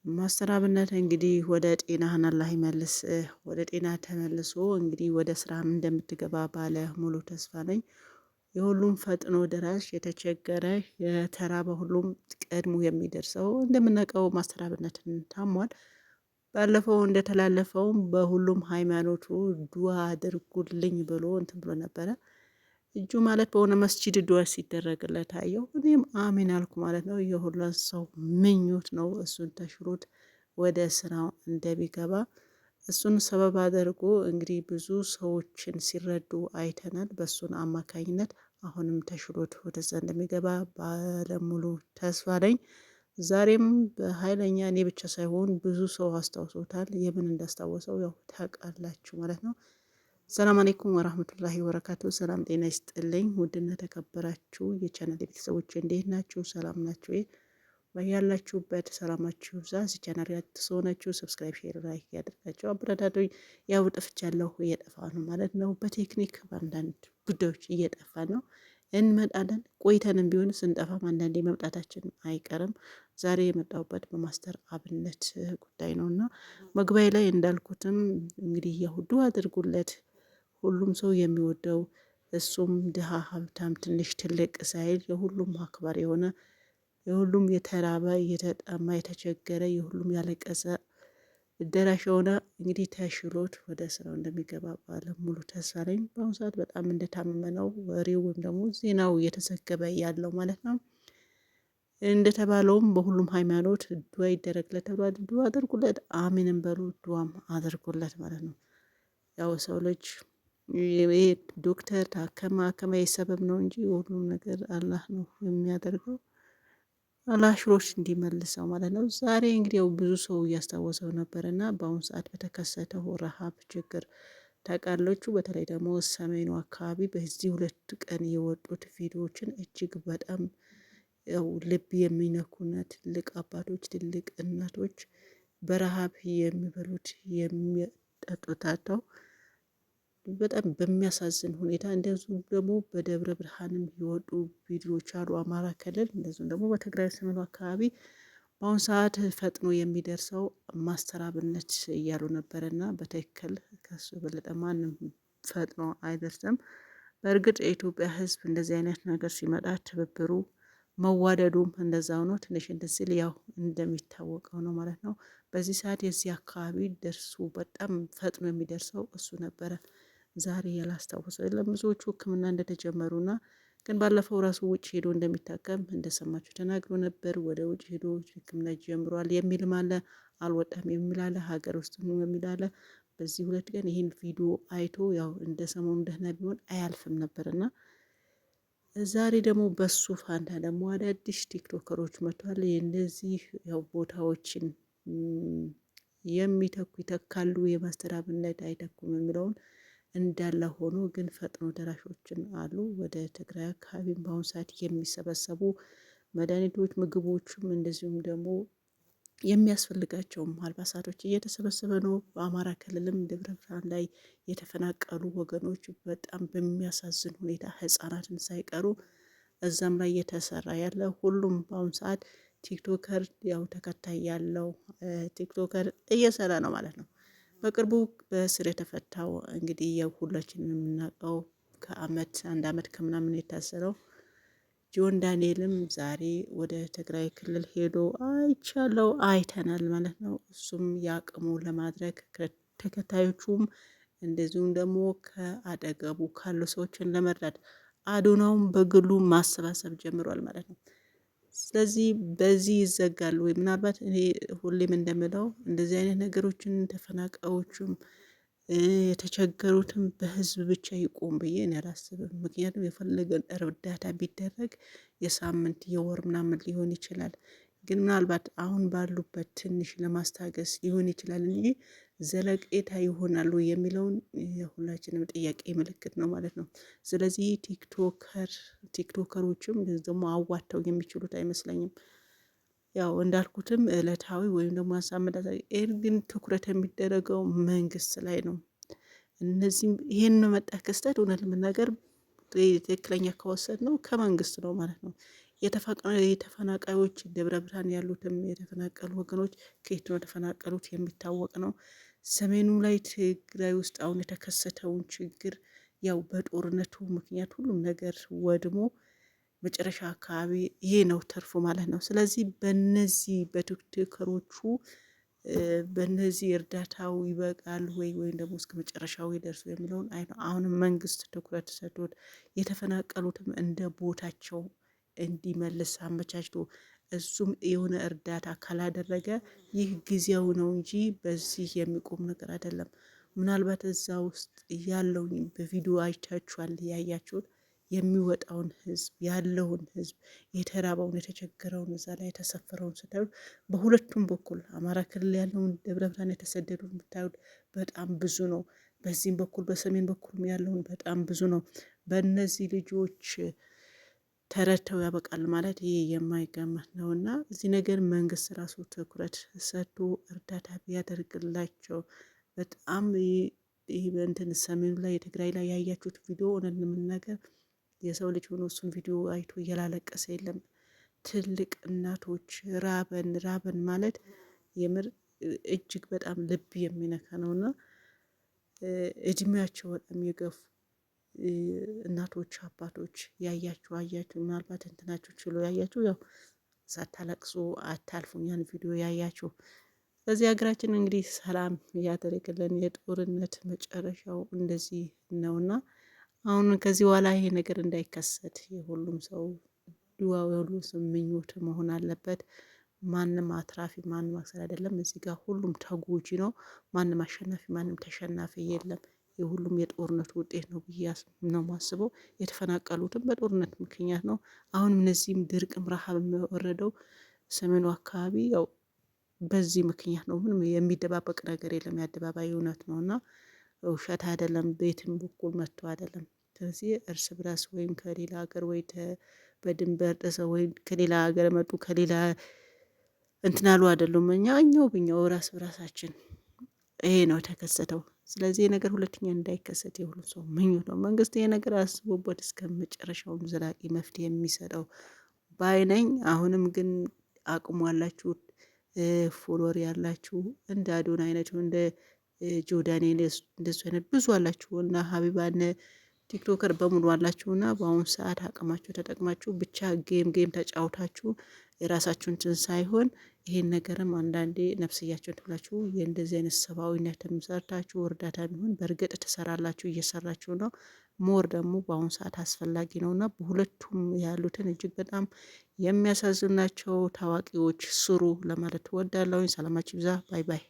ማስተራብነት እንግዲህ ወደ ጤናህን አላህ ይመልስ። ወደ ጤና ተመልሶ እንግዲህ ወደ ስራም እንደምትገባ ባለ ሙሉ ተስፋ ነኝ። የሁሉም ፈጥኖ ደራሽ የተቸገረ የተራበ ሁሉም ቀድሞ የሚደርሰው እንደምናውቀው ማስተራብነትን ታሟል። ባለፈው እንደተላለፈውም በሁሉም ሃይማኖቱ ዱዓ አድርጉልኝ ብሎ እንትን ብሎ ነበረ። እጁ ማለት በሆነ መስጂድ ዱዓ ሲደረግለት አየሁ። እኔም አሚን አልኩ ማለት ነው። የሁሉን ሰው ምኞት ነው እሱን ተሽሎት ወደ ስራው እንደሚገባ እሱን ሰበብ አድርጎ እንግዲህ ብዙ ሰዎችን ሲረዱ አይተናል። በእሱን አማካኝነት አሁንም ተሽሎት ወደዛ እንደሚገባ ባለሙሉ ተስፋ ነኝ። ዛሬም በኃይለኛ እኔ ብቻ ሳይሆን ብዙ ሰው አስታውሶታል። የምን እንዳስታወሰው ያው ታውቃላችሁ ማለት ነው። ሰላም አለይኩም ወራህመቱላሂ ወበረካቱ። ሰላም ጤና ይስጥልኝ። ውድና ተከበራችሁ የቻናል ቤተሰቦች እንዴት ናችሁ? ሰላም ናችሁ? በያላችሁበት ሰላማችሁ ይብዛ። እዚህ ቻናል አዲስ ሆናችሁ ሰብስክራይብ፣ ሼር፣ ላይክ ያደርጋችሁ አበረታቱኝ። ያው ጠፍቻለሁ፣ እየጠፋ ነው ማለት ነው። በቴክኒክ በአንዳንድ ጉዳዮች እየጠፋ ነው። እንመጣለን ቆይተንም ቢሆን ስንጠፋም አንዳንዴ መምጣታችን አይቀርም። ዛሬ የመጣሁበት በማስተር አብነት ጉዳይ ነው እና መግቢያ ላይ እንዳልኩትም እንግዲህ የሁዱ አድርጉለት ሁሉም ሰው የሚወደው እሱም ድሃ ሀብታም ትንሽ ትልቅ ሳይል የሁሉም አክባሪ የሆነ የሁሉም የተራበ የተጠማ የተቸገረ የሁሉም ያለቀሰ ደራሽ የሆነ እንግዲህ ተሽሎት ወደ ስራው እንደሚገባ ባለ ሙሉ ተስፋ ነኝ። በአሁኑ ሰዓት በጣም እንደታመመ ነው ወሬው ወይም ደግሞ ዜናው እየተዘገበ ያለው ማለት ነው። እንደተባለውም በሁሉም ሃይማኖት ዱዓ ይደረግለት ተብሏል። ዱዓ አድርጉለት፣ አሚንም በሉ ዱዓም አድርጉለት ማለት ነው። ያው ሰው ልጅ ይሄ ዶክተር ታከማ የሰበብ ነው እንጂ ሁሉም ነገር አላህ ነው የሚያደርገው። አላህ ሽሮች እንዲመልሰው ማለት ነው። ዛሬ እንግዲህ ያው ብዙ ሰው እያስታወሰው ነበር እና በአሁኑ ሰዓት በተከሰተው ረሃብ ችግር ታውቃላችሁ። በተለይ ደግሞ ሰሜኑ አካባቢ በዚህ 2 ቀን የወጡት ቪዲዮዎችን እጅግ በጣም ያው ልብ የሚነኩና ትልቅ አባቶች ትልቅ እናቶች በረሃብ የሚበሉት የሚጠጡት አጥተው በጣም በሚያሳዝን ሁኔታ እንደዚሁም ደግሞ በደብረ ብርሃንም የወጡ ቪዲዮዎች አሉ። አማራ ክልል እንደዚሁም ደግሞ በትግራይ ሰሜኑ አካባቢ በአሁኑ ሰዓት ፈጥኖ የሚደርሰው ማስተራብነት እያሉ ነበርና በትክክል ከሱ የበለጠ ማንም ፈጥኖ አይደርስም። በእርግጥ የኢትዮጵያ ሕዝብ እንደዚህ አይነት ነገር ሲመጣ ትብብሩ መዋደዱም እንደዛው ነው። ትንሽ ሲል ያው እንደሚታወቀው ነው ማለት ነው። በዚህ ሰዓት የዚህ አካባቢ ደርሱ በጣም ፈጥኖ የሚደርሰው እሱ ነበረ። ዛሬ ያላስታወሰው የለም። ብዙዎቹ ሕክምና እንደተጀመሩና ግን ባለፈው ራሱ ውጭ ሄዶ እንደሚታከም እንደሰማችሁ ተናግሮ ነበር። ወደ ውጭ ሄዶ ሕክምና ጀምሯል የሚልም አለ፣ አልወጣም የሚል አለ፣ ሀገር ውስጥ ነው የሚል አለ። በዚህ 2 ቀን ይህን ቪዲዮ አይቶ ያው እንደ ሰሞኑ ደህና ቢሆን አያልፍም ነበርና ዛሬ ደግሞ በሱ ፋንታ ደግሞ አዳዲስ ቲክቶከሮች መጥቷል። የእነዚህ ያው ቦታዎችን የሚተኩ ይተካሉ፣ የማስተራብነት አይተኩም የሚለውን እንዳለ ሆኖ ግን ፈጥኖ ደራሾችን አሉ። ወደ ትግራይ አካባቢም በአሁኑ ሰዓት የሚሰበሰቡ መድኃኒቶች፣ ምግቦችም እንደዚሁም ደግሞ የሚያስፈልጋቸውም አልባሳቶች እየተሰበሰበ ነው። በአማራ ክልልም ደብረ ብርሃን ላይ የተፈናቀሉ ወገኖች በጣም በሚያሳዝን ሁኔታ ህጻናትን ሳይቀሩ እዛም ላይ እየተሰራ ያለ ሁሉም በአሁኑ ሰዓት ቲክቶከር ያው ተከታይ ያለው ቲክቶከር እየሰራ ነው ማለት ነው። በቅርቡ በስር የተፈታው እንግዲህ የሁላችንም የምናውቀው አንድ አመት ከምናምን የታሰረው ጆን ዳንኤልም ዛሬ ወደ ትግራይ ክልል ሄዶ አይቻለው አይተናል ማለት ነው። እሱም ያቅሙ ለማድረግ ተከታዮቹም እንደዚሁም ደግሞ ከአጠገቡ ካሉ ሰዎችን ለመርዳት አዶናውም በግሉ ማሰባሰብ ጀምሯል ማለት ነው። ስለዚህ በዚህ ይዘጋሉ ወይ? ምናልባት እኔ ሁሌም እንደምለው እንደዚህ አይነት ነገሮችን ተፈናቃዮቹም የተቸገሩትም በህዝብ ብቻ ይቆም ብዬ እኔ አላስብም። ምክንያቱም የፈለገን እርዳታ ቢደረግ የሳምንት የወር ምናምን ሊሆን ይችላል። ግን ምናልባት አሁን ባሉበት ትንሽ ለማስታገስ ሊሆን ይችላል እንጂ ዘለቄታ ይሆናሉ የሚለውን የሁላችንም ጥያቄ ምልክት ነው ማለት ነው። ስለዚህ ቲክቶከሮችም ደግሞ አዋተው የሚችሉት አይመስለኝም። ያው እንዳልኩትም እለታዊ ወይም ደግሞ አሳምዳታ ግን ትኩረት የሚደረገው መንግስት ላይ ነው። እነዚህም ይሄን መጣ ክስተት እውነት ለመናገር ትክክለኛ ከወሰድ ነው ከመንግስት ነው ማለት ነው። የተፈናቃዮች ደብረ ብርሃን ያሉትም የተፈናቀሉ ወገኖች ከየት ነው የተፈናቀሉት የሚታወቅ ነው። ሰሜኑ ላይ ትግራይ ውስጥ አሁን የተከሰተውን ችግር ያው በጦርነቱ ምክንያት ሁሉም ነገር ወድሞ መጨረሻ አካባቢ ይሄ ነው ተርፎ ማለት ነው። ስለዚህ በነዚህ በቲክቶከሮቹ በነዚህ እርዳታው ይበቃል ወይም ደግሞ እስከ መጨረሻው ይደርሱ የሚለውን አሁንም መንግስት ትኩረት ሰጥቶት የተፈናቀሉትም እንደ ቦታቸው እንዲመልስ አመቻችቶ እሱም የሆነ እርዳታ ካላደረገ ይህ ጊዜው ነው እንጂ በዚህ የሚቆም ነገር አይደለም። ምናልባት እዛ ውስጥ ያለውን በቪዲዮ አይታችኋል፣ ያያችሁት የሚወጣውን ህዝብ ያለውን ህዝብ የተራበውን የተቸገረውን እዛ ላይ የተሰፈረውን ስታዩ በሁለቱም በኩል አማራ ክልል ያለውን ደብረ ብርሃን የተሰደዱ የምታዩት በጣም ብዙ ነው። በዚህም በኩል በሰሜን በኩል ያለውን በጣም ብዙ ነው። በእነዚህ ልጆች ተረድተው ያበቃል ማለት ይሄ የማይገመት ነው እና እዚህ ነገር መንግስት ራሱ ትኩረት ሰጥቶ እርዳታ ቢያደርግላቸው በጣም ይህ በእንትን ሰሜኑ ላይ የትግራይ ላይ ያያችሁት ቪዲዮ እውነት ለመናገር የሰው ልጅ ሆኖ እሱን ቪዲዮ አይቶ እያላለቀሰ የለም። ትልቅ እናቶች ራበን ራበን ማለት የምር እጅግ በጣም ልብ የሚነካ ነውና እድሜያቸው በጣም የገፉ እናቶች አባቶች ያያችሁ አያችሁ፣ ምናልባት እንትናችሁ ችሎ ያያችሁ ያው ሳታለቅሱ አታልፉም ያን ቪዲዮ ያያችሁ። በዚህ ሀገራችን እንግዲህ ሰላም እያደረገልን የጦርነት መጨረሻው እንደዚህ ነውና አሁን ከዚህ በኋላ ይሄ ነገር እንዳይከሰት የሁሉም ሰው ድዋው የሁሉም ሰው ምኞት መሆን አለበት። ማንም አትራፊ ማንም አክሰር አይደለም። እዚህ ጋር ሁሉም ተጎጂ ነው። ማንም አሸናፊ ማንም ተሸናፊ የለም። የሁሉም የጦርነቱ ውጤት ነው ብዬ ነው ማስበው። የተፈናቀሉትም በጦርነት ምክንያት ነው። አሁንም እነዚህም ድርቅም ረሃብም የወረደው ሰሜኑ አካባቢ ያው በዚህ ምክንያት ነው። ምንም የሚደባበቅ ነገር የለም። የአደባባይ እውነት ነው እና ውሸት አይደለም። ቤትም በኩል መጥቶ አይደለም። ስለዚህ እርስ በራስ ወይም ከሌላ ሀገር ወይ በድንበር ጥሰው ወይም ከሌላ ሀገር መጡ ከሌላ እንትን አሉ አይደሉም። እኛው ብኛው ራስ በራሳችን ይሄ ነው የተከሰተው። ስለዚህ ይሄ ነገር ሁለተኛ እንዳይከሰት የሁሉ ሰው ምኞት ነው። መንግስት ይሄ ነገር አስቦበት እስከ መጨረሻውም ዘላቂ መፍትሄ የሚሰጠው ባይነኝ። አሁንም ግን አቅሙ ያላችሁ ፎሎወር ያላችሁ እንደ አዶን አይነቱ እንደ ጆዳኔ እንደሱ አይነት ብዙ አላችሁ እና ሀቢባነ ቲክቶከር በሙሉ አላችሁና በአሁኑ ሰዓት አቅማችሁ ተጠቅማችሁ ብቻ ጌም ተጫውታችሁ የራሳችሁን ትን ሳይሆን ይሄን ነገርም አንዳንዴ ነፍስያችሁን ትብላችሁ የእንደዚህ አይነት ሰብአዊነትም ሰርታችሁ እርዳታ ቢሆን በእርግጥ ትሰራላችሁ፣ እየሰራችሁ ነው። ሞር ደግሞ በአሁኑ ሰዓት አስፈላጊ ነውና በሁለቱም ያሉትን እጅግ በጣም የሚያሳዝናቸው ታዋቂዎች ስሩ ለማለት እወዳለሁኝ። ሰላማችሁ ይብዛ። ባይ ባይ።